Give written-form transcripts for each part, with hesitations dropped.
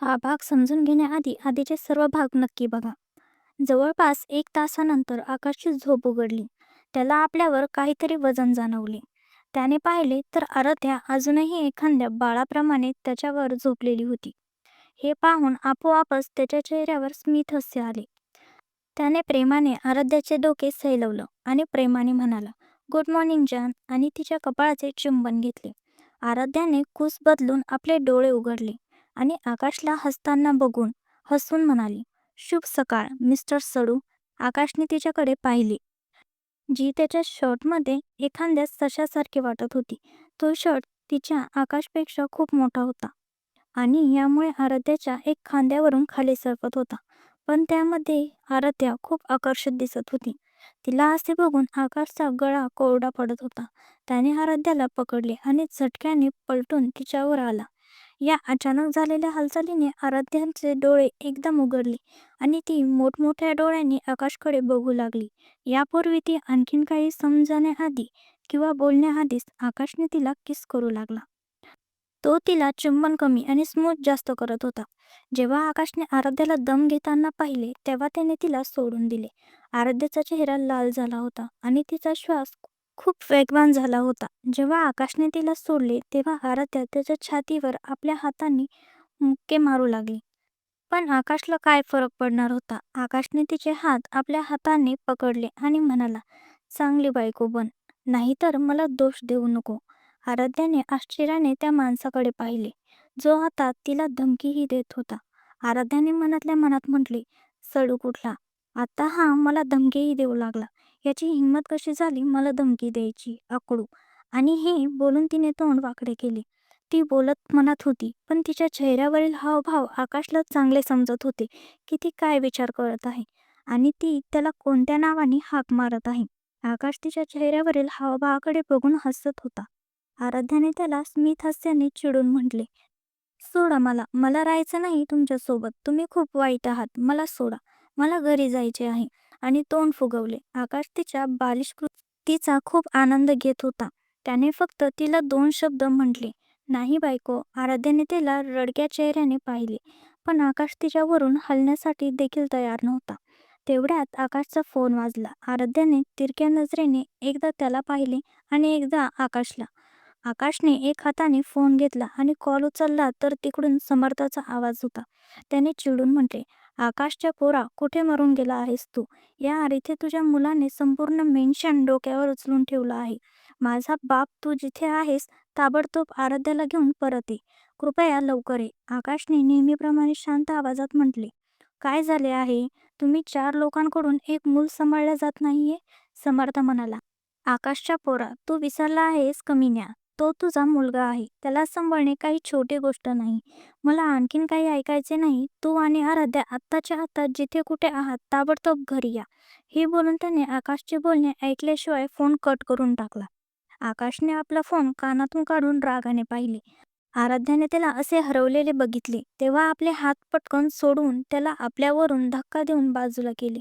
हा भाग समजून घेण्याआधी आधीचे सर्व भाग नक्की बघा. जवळपास 1 तासानंतर आकाशची झोप उघडली. त्याला आपल्यावर काहीतरी वजन जाणवले. त्याने पाहिले तर आराध्या अजूनही एखाद्या बाळाप्रमाणे त्याच्यावर झोपलेली होती. हे पाहून आपोआपच त्याच्या चेहऱ्यावर स्मित हास्य आले. त्याने प्रेमाने आराध्याचे डोके सैलवलं आणि प्रेमाने म्हणाला, "गुड मॉर्निंग जान" आणि तिच्या कपाळाचे चुंबन घेतले. आराध्याने कूस बदलून आपले डोळे उघडले आणि आकाशला हसताना बघून हसून म्हणाली, "शुभ सकाळ मिस्टर सडू." आकाशने तिच्याकडे पाहिले, जी त्याच्या शर्टमध्ये एखाद्या सशासारखी वाटत होती. तो शर्ट तिच्या आकाशपेक्षा खूप मोठा होता आणि यामुळे आराध्याच्या एक खांद्यावरून खाली सरकत होता. पण त्यामध्ये आराध्या खूप आकर्षक दिसत होती. तिला असे बघून आकाशचा गळा कोरडा पडत होता. त्याने आराध्याला पकडले आणि झटक्याने पलटून तिच्यावर आला. या अचानक झालेल्या हालचालीने आराध्याचे डोळे एकदम उघडले आणि ती मोठमोठ्या डोळ्यांनी आकाशकडे बघू लागली. यापूर्वी ती आणखीन काही समजण्याआधी किंवा बोलण्याआधीच आकाशने तिला किस करू लागला. तो तिला चुंबन कमी आणि स्मूथ जास्त करत होता. जेव्हा आकाशने आराध्याला दम घेताना पाहिले तेव्हा त्याने तिला सोडून दिले. आराध्याचा चेहरा लाल झाला होता आणि तिचा श्वास खूप वेगवान झाला होता. जेव्हा आकाशने तिला सोडले तेव्हा आराध्या त्याच्या छातीवर आपल्या हातांनी मुक्के मारू लागली. पण आकाशला काय फरक पडणार होता. आकाशने तिचे हात आपल्या हाताने पकडले आणि म्हणाला, "चांगली बायको बन, नाहीतर मला दोष देऊ नको." आराध्याने आश्चर्याने त्या माणसाकडे पाहिले, जो आता तिला धमकीही देत होता. आराध्याने मनातल्या मनात म्हटले, "सडू कुठला, आता हा मला धमकीही देऊ लागला. याची हिंमत कशी झाली मला धमकी द्यायची, आकडू." आणि हे बोलून तिने तोंड वाकडे केले. ती बोलत म्हणत होती, पण तिच्या चेहऱ्यावरील हावभाव आकाशला चांगले समजत होते की ती काय विचार करत आहे आणि ती त्याला कोणत्या नावाने हाक मारत आहे. आकाश तिच्या चेहऱ्यावरील हावभावाकडे बघून हसत होता. आराध्याने त्याला स्मित हास्याने चिडून म्हटले, "सोडा मला, मला राहायचं नाही तुमच्यासोबत. तुम्ही खूप वाईट आहात. मला सोडा. मला घरी जायचे आहे." आणि तोंड फुगवले. आकाश तिच्या बालिश कृतीचा खूप आनंद घेत होता. त्याने फक्त तिला 2 शब्द म्हटले, "नाही बायको." आराध्याने तिला रडक्या चेहऱ्याने पाहिले, पण आकाश तिच्यावरून हलण्यासाठी देखील तयार नव्हता. तेवढ्यात आकाशचा फोन वाजला. आराध्याने तिरक्या नजरेने एकदा त्याला पाहिले आणि एकदा आकाशला. आकाशने एक हाताने फोन घेतला आणि कॉल उचलला तर तिकडून समर्थाचा आवाज होता. त्याने चिडून म्हटले, "आकाशच्या पोरा, कुठे मरून गेला आहेस तू? या इथे तुझ्या मुलाने संपूर्ण मेन्शन डोक्यावर उचलून ठेवलं आहे. माझा बाप, तू जिथे आहेस ताबडतोब आराध्याला घेऊन परत ये. कृपया लवकर ये." आकाशने नेहमीप्रमाणे शांत आवाजात म्हटले, "काय झाले आहे? तुम्ही 4 लोकांकडून एक मूल सांभाळल्या जात नाहीये?" समर्थ म्हणाला, "आकाशच्या पोरा, तू विसरला आहेस कमीन्या. तो तुझा मुलगा आहे. त्याला सांभाळणे काही छोटी गोष्ट नाही. मला आणखीन काही ऐकायचे नाही. तू आणि आराध्या आत्ताच्या आत्ता जिथे कुठे आहात ताबडतोब घरी या." हे बोलून त्याने आकाशचे बोलणे ऐकल्याशिवाय फोन कट करून टाकला. आकाशने आपला फोन कानातून काढून रागाने पाहिले. आराध्याने त्याला असे हरवलेले बघितले तेव्हा आपले हात पटकन सोडून त्याला आपल्यावरून धक्का देऊन बाजूला केले.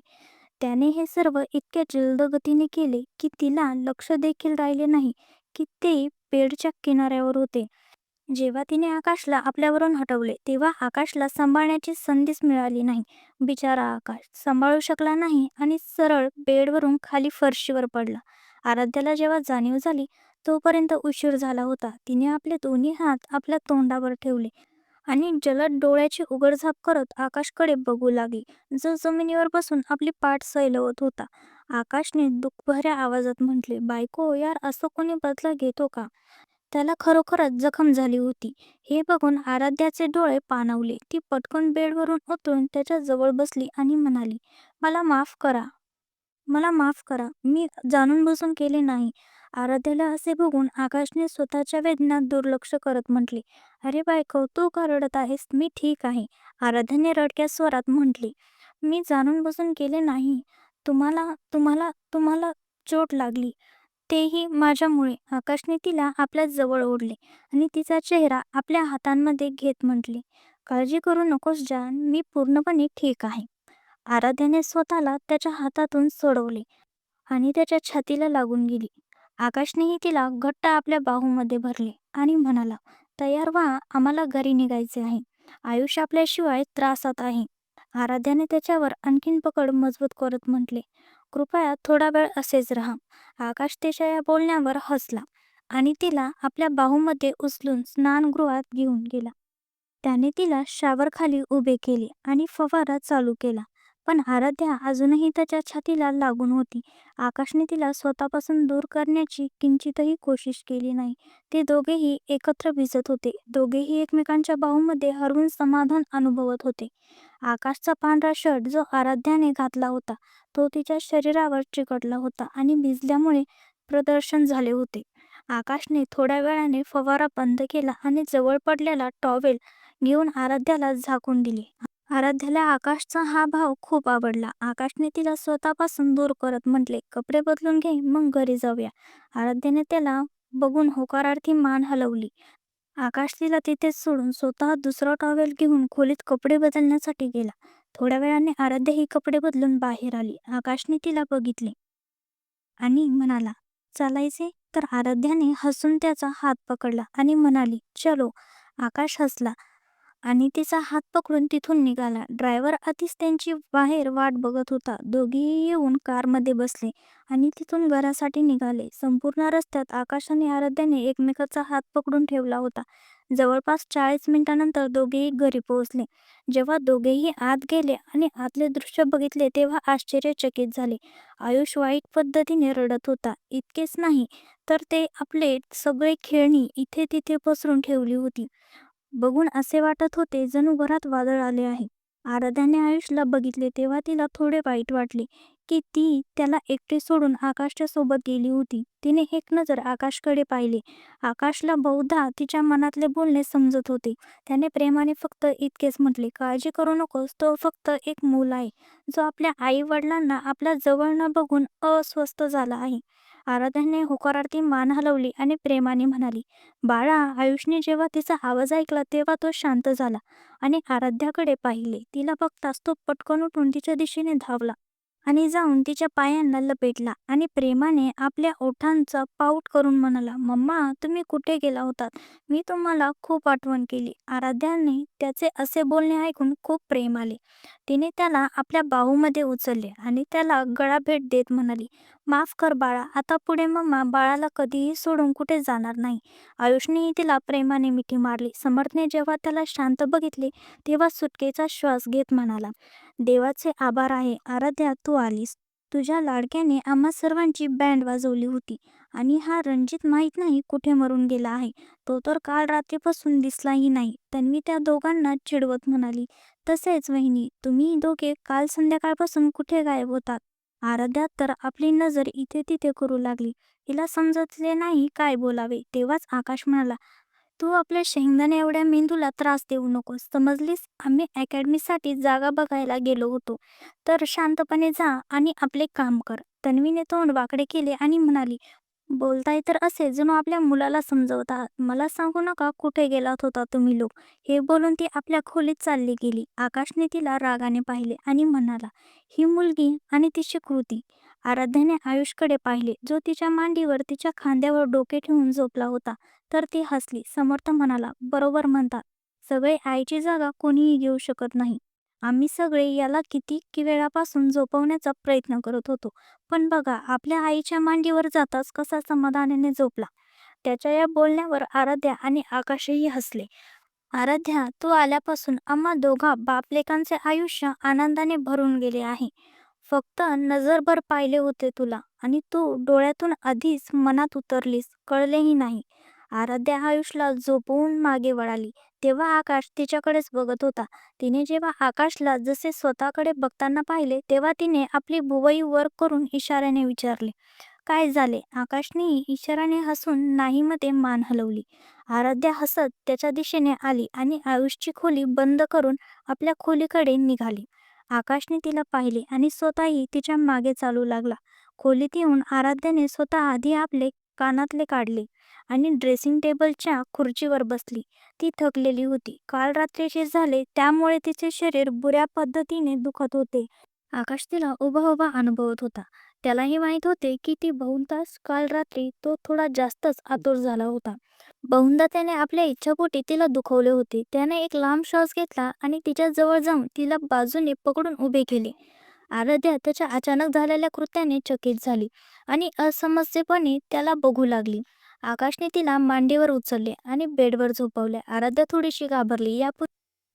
त्याने हे सर्व इतक्या जलद गतीने केले की तिला लक्ष देखील राहिले नाही की ते पेडच्या किनाऱ्यावर होते. जेव्हा तिने आकाशला आपल्यावरून हटवले तेव्हा आकाशला सांभाळण्याची संधीच मिळाली नाही. बिचारा आकाश सांभाळू शकला नाही आणि सरळ बेडवरून खाली फरशीवर पडला. आराध्याला जेव्हा जाणीव झाली तोपर्यंत उशीर झाला होता. तिने आपले दोन्ही हात आपल्या तोंडावर ठेवले आणि जलद डोळ्याची उघडझाप करत आकाशकडे बघू लागली, जो जमिनीवर बसून आपली पाठ सैलवत होता. आकाशने दुःखभऱ्या आवाजात म्हटले, "बायको, यार असं कोणी बदला घेतो का?" त्याला खरोखरच जखम झाली होती. हे बघून आराध्याचे डोळे पाणावले. ती पटकन बेडवरून उतरून त्याच्या जवळ बसली आणि म्हणाली, "मला माफ करा, मला माफ करा. मी जाणून-बुजून केले नाही." आराध्याला असे बघून आकाशने स्वतःच्या वेदनात दुर्लक्ष करत म्हटले, "अरे बायको, तू का रडत आहेस? मी ठीक आहे." आराध्याने रडक्या स्वरात म्हटले, "मी जाणून-बुजून केले नाही. तुम्हाला तुम्हाला तुम्हाला चोट लागली, तेही माझ्यामुळे." आकाशने तिला आपल्या जवळ ओढले आणि तिचा चेहरा आपल्या हातांमध्ये घेत म्हटले, "काळजी करू नकोस जान, मी पूर्णपणे ठीक आहे." आराध्याने स्वतःला त्याच्या हातातून सोडवले आणि त्याच्या छातीला लागून गेली. आकाशनेही तिला घट्ट आपल्या बाहूमध्ये भरले आणि म्हणाला, "तयार व्हा, आम्हाला घरी निघायचे आहे." आयुष आपल्याशिवाय त्रासात आहे. आराध्याने त्याच्यावर आणखीन पकड मजबूत करत म्हटले, कृपया थोडा वेळ असेच राहा. आकाश त्याच्या या बोलण्यावर हसला आणि तिला आपल्या बाहूमध्ये उचलून स्नानगृहात घेऊन गेला. त्याने तिला शावरखाली उभे केले आणि फवारा चालू केला. पण आराध्या अजूनही त्याच्या छातीला लागून होती. आकाशने तिला स्वतःपासून दूर करण्याची किंचितही कोशिश केली नाही. ते दोघेही एकत्र भिजत होते. दोघेही एकमेकांच्या बाहूमध्ये हरवून समाधान अनुभवत होते. आकाशचा पांढरा शर्ट जो आराध्याने घातला होता तो तिच्या शरीरावर चिकटला होता आणि भिजल्यामुळे प्रदर्शन झाले होते. आकाशने थोड्या वेळाने फवारा बंद केला आणि जवळ पडलेला टॉवेल घेऊन आराध्याला झाकून दिले. आराध्याला आकाशचा हा भाव खूप आवडला. आकाशने तिला स्वतःपासून दूर करत म्हटले, कपडे बदलून घे, मग घरी जाऊया. आराध्याने त्याला बघून होकारार्थी मान हलवली. आकाश तिला तिथेच सोडून स्वतः दुसरा टॉवेल घेऊन खोलीत कपडे बदलण्यासाठी गेला. थोड्या वेळाने आराध्या ही कपडे बदलून बाहेर आली. आकाशने तिला बघितले आणि म्हणाला, चालायचे? तर आराध्याने हसून त्याचा हात पकडला आणि म्हणाली, चलो. आकाश हसला आणि तिचा हात पकडून तिथून निघाला. ड्रायव्हर आधीच त्यांची बाहेर वाट बघत होता. दोघेही येऊन कारमध्ये बसले आणि तिथून घरासाठी निघाले. संपूर्ण रस्त्यात आकाश आणि आराध्याने एकमेकाचा हात पकडून ठेवला होता. जवळपास 40 मिनिटांनंतर दोघेही घरी पोहोचले. जेव्हा दोघेही आत गेले आणि आतले दृश्य बघितले तेव्हा आश्चर्यचकित झाले. आयुष वाईट पद्धतीने रडत होता. इतकेच नाही तर ते आपले सगळे खेळणी इथे तिथे पसरून ठेवली होती. बघून असे वाटत होते जणू घरात वादळ आले आहे. आराध्याने आयुषला बघितले तेव्हा तिला थोडे वाईट वाटले की ती त्याला एकटी सोडून आकाशच्या सोबत गेली होती. तिने एक नजर आकाशकडे पाहिले. आकाशला बहुधा तिच्या मनातले बोलणे समजत होते. त्याने प्रेमाने फक्त इतकेच म्हटले, काळजी करू नकोस, तो फक्त एक मूल आहे जो आपल्या आई वडिलांना आपल्या जवळ न बघून अस्वस्थ झाला आहे. आराध्याने होकारार्थी मान हलवली आणि प्रेमाने म्हणाली, बाळा. आयुषने जेव्हा तिचा आवाज ऐकला तेव्हा तो शांत झाला आणि आराध्याकडे पाहिले. तिला बघताच तो पटकन उठून तिच्या दिशेने धावला आणि जाऊन तिच्या पायांना लपेटला आणि प्रेमाने आपल्या ओठांचा पाऊट करून म्हणाला, मम्मा, तुम्ही कुठे गेला होतात? मी तुम्हाला खूप आठवण केली. आराध्याने त्याचे असे बोलणे ऐकून खूप प्रेम आले. तिने त्याला आपल्या बाहूमध्ये उचलले आणि त्याला गळाभेट देत म्हणाली, माफ कर बाळा, आता पुढे मम्मा बाळाला कधीही सोडून कुठे जाणार नाही. आयुषनेही तिला प्रेमाने मिठी मारली. समर्थने जेव्हा त्याला शांत बघितले तेव्हा सुटकेचा श्वास घेत म्हणाला, देवाचे आभार आहे आराध्या, तू आलीस. तुझ्या लाडक्याने आम्हा सर्वांची बँड वाजवली होती आणि हा रणजित माहीत नाही कुठे मरून गेला आहे. तो तर काल रात्रीपासून दिसलाही नाही. तन्वी त्या दोघांना चिडवत म्हणाली, तसेच वहिनी, तुम्ही दोघे काल संध्याकाळपासून कुठे गायब होतात? आराध्या तर आपली नजर इथे तिथे करू लागली. तिला समजतले नाही काय बोलावे. तेव्हाच आकाश म्हणाला, तू आपल्या शेंगदाणे एवढ्या मेंदूला त्रास देऊ नकोस, समजलीस? आम्ही अकॅडमीसाठी जागा बघायला गेलो होतो. तर शांतपणे जा आणि आपले काम कर. तन्वीने तोंड वाकडे केले आणि म्हणाली, बोलताय तर असे जणू आपल्या मुलाला समजवत आहात. मला सांगू नका कुठे गेलात होता तुम्ही लोक. हे बोलून ती आपल्या खोलीत चालली गेली. आकाशने तिला रागाने पाहिले आणि म्हणाला, ही मुलगी आणि तिची कृती. आराध्याने आयुषकडे पाहिले जो तिच्या मांडीवर तिच्या खांद्यावर डोके ठेवून झोपला होता. तर ती हसली. समर्थ म्हणाला, बरोबर म्हणतात, सगळे आईची जागा कोणीही घेऊ शकत नाही. आम्ही सगळे याला किती वेळापासून झोपवण्याचा प्रयत्न करत होतो, पण बघा आपल्या आईच्या मांडीवर जाताच कसा समाधानाने झोपला. त्याच्या या बोलण्यावर आराध्या आणि आकाशही हसले. आराध्या, तू आल्यापासून आम्हा दोघा बापलेकांचे आयुष्य आनंदाने भरून गेले आहे. फक्त नजरभर पाहिले होते तुला आणि तू डोळ्यातून आधीच मनात उतरलीस, कळलेही नाही. आराध्या आयुषला झोपवून मागे वळाली तेव्हा आकाश तिच्याकडेच बघत होता. तिने जेव्हा आकाशला जसे स्वतःकडे बघताना पाहिले तेव्हा तिने आपली भुवई वर करून इशाऱ्याने विचारले, काय झाले? आकाशनेही इशाराने हसून नाहीमध्ये मान हलवली. आराध्या हसत त्याच्या दिशेने आली आणि आयुषची खोली बंद करून आपल्या खोलीकडे निघाली. आकाशने तिला पाहिले आणि स्वतःही तिच्या मागे चालू लागला. खोलीत येऊन आराध्याने स्वतः आधी आपले कानातले काढले आणि ड्रेसिंग टेबलच्या खुर्चीवर बसली. ती थकलेली होती. काल रात्रीचे झाले त्यामुळे तिचे शरीर बुऱ्या पद्धतीने दुखत होते. आकाश तिला उभा उभा अनुभवत होता. त्यालाही माहीत होते की ती बहुतांश काल रात्री तो थोडा जास्तच आतुर झाला होता. बहुधा त्याने आपल्या इच्छापोटी तिला दुखवले होते. त्याने एक लांब श्वास घेतला आणि तिच्या जवळ जाऊन तिला बाजूने पकडून उभे केले. आराध्या त्याच्या अचानक झालेल्या कृत्याने चकित झाली आणि असमंजसपणे त्याला बघू लागली. आकाशने तिला मांडीवर उचलले आणि बेडवर झोपवले. आराध्या थोडीशी घाबरली.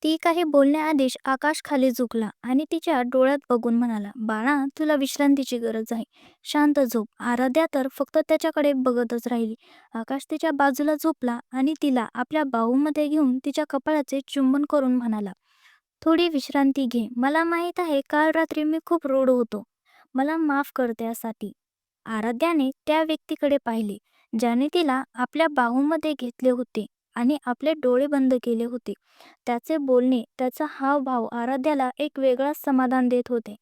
ती काही बोलण्याआधीच आकाश खाली झुकला आणि तिच्या डोळ्यात बघून म्हणाला, "बाळा, तुला विश्रांतीची गरज आहे. शांत झोप." आराध्या तर फक्त त्याच्याकडे बघतच राहिली. आकाश तिच्या बाजूला झोपला आणि तिला आपल्या बाहूमध्ये घेऊन तिच्या कपाळाचे चुंबन करून म्हणाला, "थोडी विश्रांती घे. मला माहीत आहे काल रात्री मी खूप रूढ होतो. मला माफ कर त्यासाठी." आराध्याने त्या व्यक्तीकडे पाहिले, ज्याने तिला आपल्या बाहूमध्ये घेतले होते आणि आपले डोळे बंद केले होते. त्याचे बोलणे, त्याचा हावभाव आराध्याला एक वेगळाच समाधान देत होते.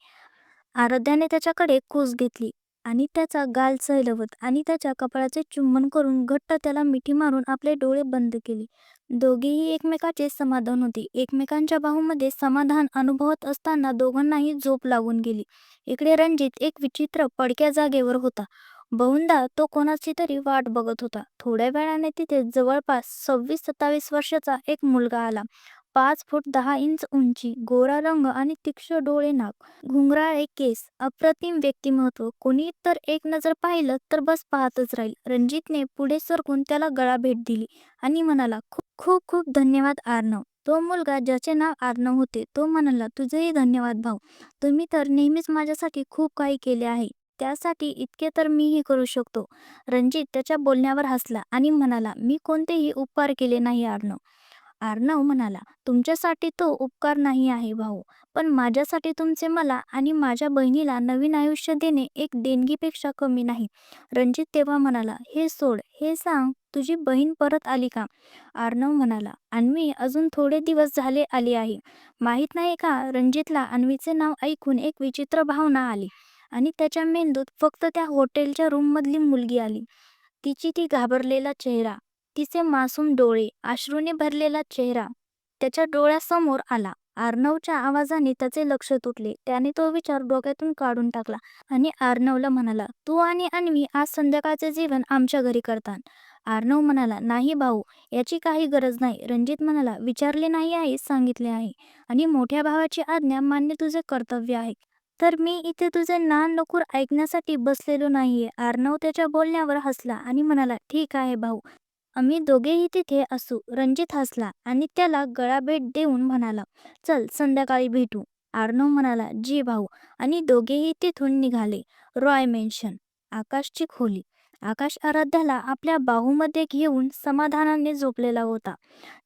आराध्याने त्याच्याकडे कूस घेतली आणि त्याचा गाल चैलवत आणि त्याच्या कपाळाचे चुंबन करून घट्ट त्याला मिठी मारून आपले डोळे बंद केले. दोघेही एकमेकाचे समाधान होते. एकमेकांच्या बाहूमध्ये समाधान अनुभवत असताना दोघांनाही झोप लागून गेली. इकडे रणजित एक विचित्र पडक्या जागेवर होता. बहुधा तो कोणाची तरी वाट बघत होता. थोड्या वेळाने तिथे जवळपास 26-27 वर्षाचा एक मुलगा आला. 5 फूट 10 इंच उंची, गोरा रंग आणि तीक्ष्ण डोळे, नाक, घुंगराळे केस, अप्रतिम व्यक्तिमत्व. कोणी तर एक नजर पाहिलं तर बस पाहतच राहील. रणजितने पुढे सरकून त्याला गळा भेट दिली आणि म्हणाला, "खूप खूप खूप धन्यवाद आर्नव." तो मुलगा, ज्याचे नाव आर्नव होते, तो म्हणाला, "तुझेही धन्यवाद भाऊ. तुम्ही तर नेहमीच माझ्यासाठी खूप काही केले आहे. त्यासाठी इतके तर मीही करू शकतो." रणजित त्याच्या बोलण्यावर हसला आणि म्हणाला, "मी कोणतेही उपकार केले नाही आर्नव." आर्नव म्हणाला, "तुमच्यासाठी तो उपकार नाही आहे भाऊ, पण माझ्यासाठी तुमचे मला आणि माझ्या बहिणीला नवीन आयुष्य देणे एक देणगीपेक्षा कमी नाही." रणजित तेव्हा म्हणाला, "हे सोड, हे सांग, तुझी बहीण परत आली का?" आर्नव म्हणाला, "अन्वी अजून थोडे दिवस झाले आली आहे." माहीत नाही का, रणजितला अन्वीचे नाव ऐकून एक विचित्र भावना आली आणि त्याच्या मेंदूत फक्त त्या हॉटेलच्या रूममधली मुलगी आली. तिची ती घाबरलेला चेहरा, तिचे मासूम डोळे, अश्रूने भरलेला चेहरा त्याच्या डोळ्यासमोर आला. आर्नवच्या आवाजाने त्याचे लक्ष तुटले. त्याने तो विचार डोक्यातून काढून टाकला आणि आर्नवला म्हणाला, "तू आणि अन्वी आज संध्याकाळचे जेवण आमच्या घरी करतात." आर्नव म्हणाला, "नाही भाऊ, याची काही गरज नाही." रणजित म्हणाला, "विचारले नाही आहे, सांगितले आहे. आणि मोठ्या भावाची आज्ञा मानणे तुझे कर्तव्य आहे. तर मी इथे तुझे नाननकूर ऐकण्यासाठी बसलेलो नाहीये." आर्नव त्याच्या बोलण्यावर हसला आणि म्हणाला, "ठीक आहे भाऊ, आम्ही दोघेही तिथे असू." रणजित हसला आणि त्याला गळाभेट देऊन म्हणाला, "चल, संध्याकाळी भेटू." आर्नव म्हणाला, "जी भाऊ." आणि दोघेही तिथून निघाले. रॉय मेन्शन. आकाशची खोली. आकाश आराध्याला आपल्या बाहूमध्ये घेऊन समाधानाने झोपलेला होता.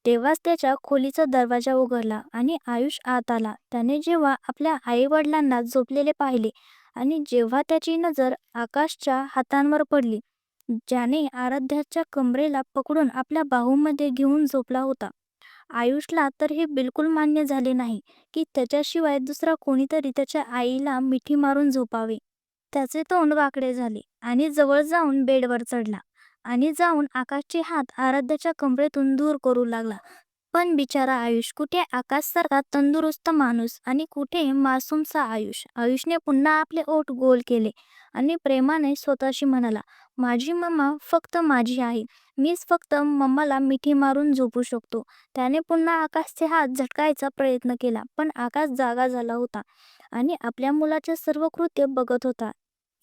तेव्हाच त्याच्या खोलीचा दरवाजा उघडला आणि आयुष आत आला. त्याने जेव्हा आपल्या आई-वडिलांना झोपलेले पाहिले आणि जेव्हा त्याची नजर आकाशच्या हातांवर पडली, ज्याने आराध्याच्या कमरेला पकडून आपल्या बाहूमध्ये घेऊन झोपला होता, आयुषला तर हे बिलकुल मान्य झाले नाही की त्याच्याशिवाय दुसरा कोणीतरी त्याच्या आईला मिठी मारून झोपावे. त्याचे तोंड वाकडे झाले आणि जवळ जाऊन बेडवर चढला आणि जाऊन आकाशचे हात आराध्याच्या कमरेतून दूर करू लागला. पण बिचारा आयुष, कुठे आकाशसारखा तंदुरुस्त माणूस आणि कुठे मासूमसा आयुष. आयुषने पुन्हा आपले ओठ गोल केले आणि प्रेमाने स्वतःशी म्हणाला, "माझी मम्मा फक्त माझी आहे. मीच फक्त मम्माला मिठी मारून झोपू शकतो." त्याने पुन्हा आकाशचे हात झटकायचा प्रयत्न केला, पण आकाश जागा झाला होता आणि आपल्या मुलाचे सर्व कृत्य बघत होता.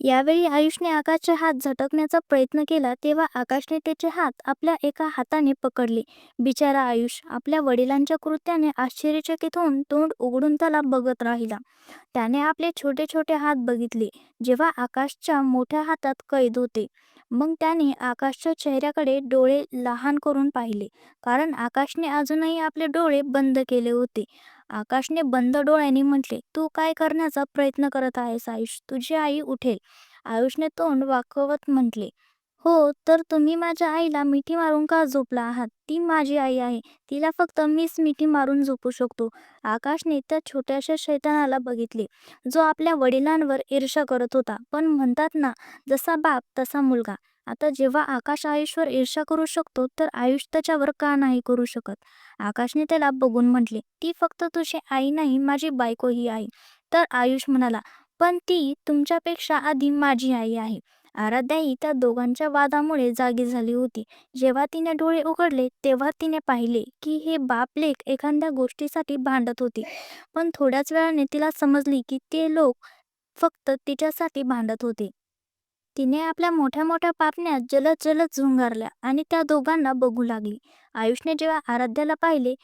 यावेळी आयुषने आकाशचे हात झटकण्याचा प्रयत्न केला तेव्हा आकाशने त्याचे हात आपल्या एका हाताने पकडले. बिचारा आयुष आपल्या वडिलांच्या कृत्याने आश्चर्यचकित होऊन तोंड उघडून त्याला बघत राहिला. त्याने आपले छोटे छोटे हात बघितले, जेव्हा आकाशच्या मोठ्या हातात कैद होते. मग त्याने आकाशच्या चेहऱ्याकडे डोळे लहान करून पाहिले, कारण आकाशने अजूनही आपले डोळे बंद केले होते. आकाशने बंद डोळ्यांनी म्हटले, "तू काय करण्याचा प्रयत्न करत आहेस आयुष? तुझी आई उठेल." आयुषने तोंड वाकवत म्हटले, "हो, तर तुम्ही माझ्या आईला मिठी मारून का झोपला आहात? ती माझी आई आहे. तिला फक्त मीच मिठी मारून झोपू शकतो." आकाशने त्या छोट्याशा शैतानाला बघितले, जो आपल्या वडिलांवर ईर्ष्या करत होता. पण म्हणतात ना, जसा बाप तसा मुलगा. आता जेव्हा आकाश आयुषवर ईर्ष्या करू शकतो, तर आयुष त्याच्यावर का नाही करू शकत? आकाशने त्याला बघून म्हटले, "ती फक्त तुझी आई नाही, माझी बायकोही आहे." तर आयुष म्हणाला, "पण ती तुमच्यापेक्षा आधी माझी आई आहे." आराध्याही त्या दोघांच्या वादामुळे जागी झाली होती. जेव्हा तिने डोळे उघडले तेव्हा तिने पाहिले की हे बाप लेक एखाद्या गोष्टीसाठी भांडत होते. पण थोड्याच वेळाने तिला समजली की ते लोक फक्त तिच्यासाठी भांडत होते. तिने आपल्या मोठ्या मोठ्या पापण्या जलद जलद झुंगारल्या आणि त्या दोघांना बघू लागली. आयुषने जेव्हा आराध्याला पाहिले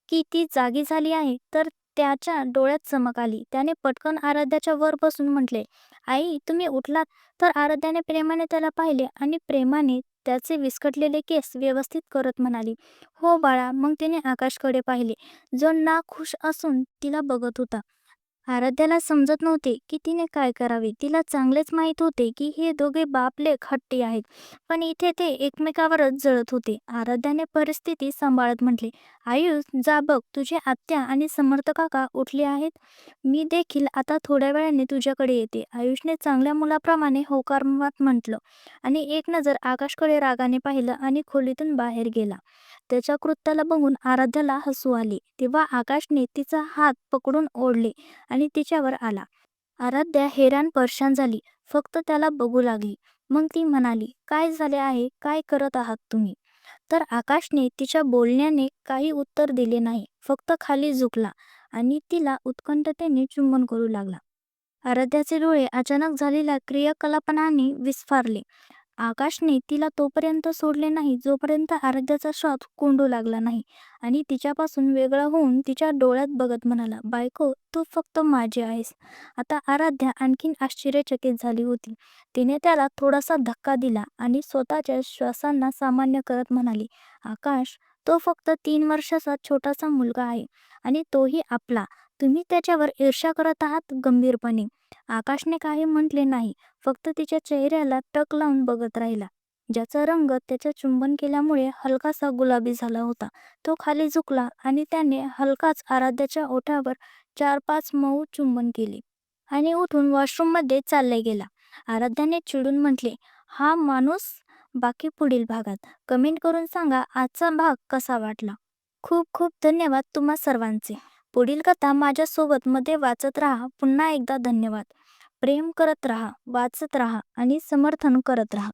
की ती जागी झाली आहे तर त्याच्या डोळ्यात चमक आली. त्याने पटकन आराध्याच्या वर बसून म्हटले, "आई, तुम्ही उठलात?" तर आराध्याने प्रेमाने त्याला पाहिले आणि प्रेमाने त्याचे विस्कटलेले केस व्यवस्थित करत म्हणाली, "हो बाळा." मग तिने आकाशकडे पाहिले, जो नाखुश असून तिला बघत होता. आराध्याला समजत नव्हते की तिने काय करावे. तिला चांगलेच माहीत होते की हे दोघे बाप-लेक हट्टी आहेत, पण इथे ते एकमेकावरच जळत होते. आराध्याने परिस्थिती सांभाळत म्हटले, "आयुष, जा बघ, तुझे आत्या आणि समर्थ काका उठले आहेत. मी देखील आता थोड्या वेळाने तुझ्याकडे येते." आयुषने चांगल्या मुलाप्रमाणे होकारात म्हटलं आणि एक नजर आकाशकडे रागाने पाहिलं आणि खोलीतून बाहेर गेला. त्याच्या कृत्याला बघून आराध्याला हसू आले. तेव्हा आकाशने तिचा हात पकडून ओढले आणि तिच्यावर आला. आराध्या हैराण परेशान झाली, फक्त त्याला बघू लागली. मग ती म्हणाली, "काय झाले आहे? काय करत आहात तुम्ही?" तर आकाशने तिच्या बोलण्याने काही उत्तर दिले नाही, फक्त खाली झुकला आणि तिला उत्कंठतेने चुंबन करू लागला. आराध्याचे डोळे अचानक झालेल्या क्रियाकलापांनी विस्फारले. आकाशने तिला तोपर्यंत सोडले नाही जोपर्यंत आराध्याचा श्वास कोंडू लागला नाही आणि तिच्यापासून वेगळा होऊन तिच्या डोळ्यात बघत म्हणाला, "बायको, तू फक्त माझी आहेस." आता आराध्या आणखीन आश्चर्यचकित झाली होती. तिने त्याला थोडासा धक्का दिला आणि स्वतःच्या श्वासांना सामान्य करत म्हणाली, "आकाश, तो फक्त 3 वर्षाचा छोटासा मुलगा आहे आणि तोही आपला. तुम्ही त्याच्यावर ईर्ष्या करत आहात." गंभीरपणे आकाशने काही म्हटले नाही, फक्त तिच्या चेहऱ्याला टक लावून बघत राहिला, ज्याचा रंग त्याच्या चुंबन केल्यामुळे हलकासा गुलाबी झाला होता. तो खाली झुकला आणि त्याने हलकाच आराध्याच्या ओठावर 4-5 मऊ चुंबन केले आणि उठून वॉशरूममध्ये चालला गेला. आराध्याने चिडून म्हटले, "हा माणूस." बाकी पुढील भागात कमेंट करून सांगा आजचा भाग कसा वाटला. खूप खूप धन्यवाद तुम्हा सर्वांचे. पुढील कथा माझ्यासोबत मध्ये वाचत राहा. पुन्हा एकदा धन्यवाद. प्रेम करत राहा, वाचत राहा आणि समर्थन करत राहा.